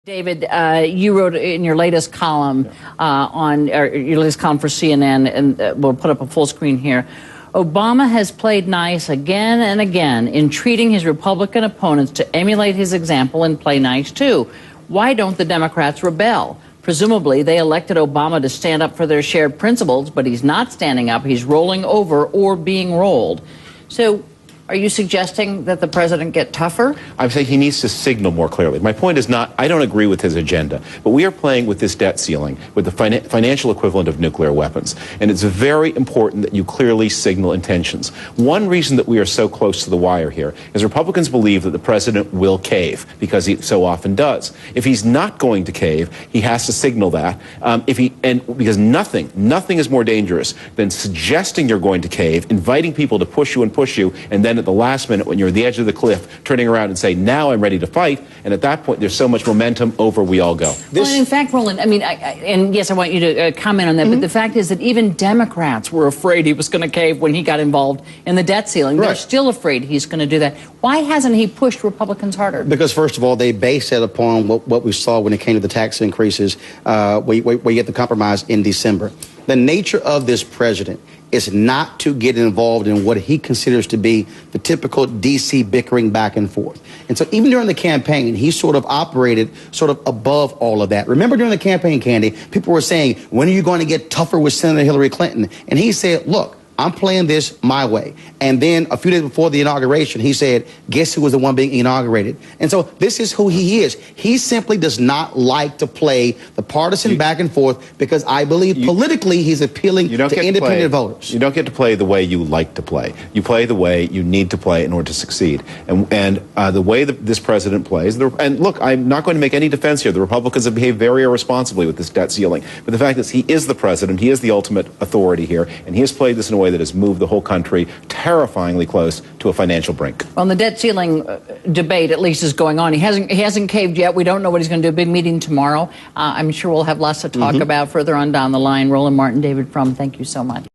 David, you wrote in your latest column your latest column for CNN, and we'll put up a full screen here. Obama has played nice again and again in treating his Republican opponents to emulate his example and play nice too. Why don't the Democrats rebel? Presumably, they elected Obama to stand up for their shared principles, but he's not standing up. He's rolling over or being rolled. So, are you suggesting that the president get tougher? I'm saying he needs to signal more clearly. My point is not, I don't agree with his agenda, but we are playing with this debt ceiling, with the financial equivalent of nuclear weapons. And it's very important that you clearly signal intentions. One reason that we are so close to the wire here is Republicans believe that the president will cave, because he so often does. If he's not going to cave, he has to signal that. Because nothing is more dangerous than suggesting you're going to cave, inviting people to push you, and then at the last minute, when you're at the edge of the cliff, turning around and say, now I'm ready to fight. And at that point, there's so much momentum, over we all go. Well, and in fact, Roland, I mean, and yes, I want you to comment on that, but the fact is that even Democrats were afraid he was going to cave when he got involved in the debt ceiling. Right. They're still afraid he's going to do that. Why hasn't he pushed Republicans harder? Because, first of all, they base it upon what we saw when it came to the tax increases, where you get the compromise in December. The nature of this president is not to get involved in what he considers to be the typical D.C. bickering back and forth. And so even during the campaign, he sort of operated sort of above all of that. Remember during the campaign, Candy, people were saying, when are you going to get tougher with Senator Hillary Clinton? And he said, look, I'm playing this my way. And then a few days before the inauguration, he said, guess who was the one being inaugurated? And so this is who he is. He simply does not like to play the partisan back and forth, because I believe politically he's appealing to independent voters. You don't get to play the way you like to play. You play the way you need to play in order to succeed. And the way that this president plays, and look, I'm not going to make any defense here. The Republicans have behaved very irresponsibly with this debt ceiling. But the fact is, he is the president. He is the ultimate authority here. And he has played this in a way that has moved the whole country terrifyingly close to a financial brink. Well, the debt ceiling debate, at least, is going on. He hasn't caved yet. We don't know what he's going to do. A big meeting tomorrow. I'm sure we'll have lots to talk about further on down the line. Roland, Martin, David Frum, thank you so much.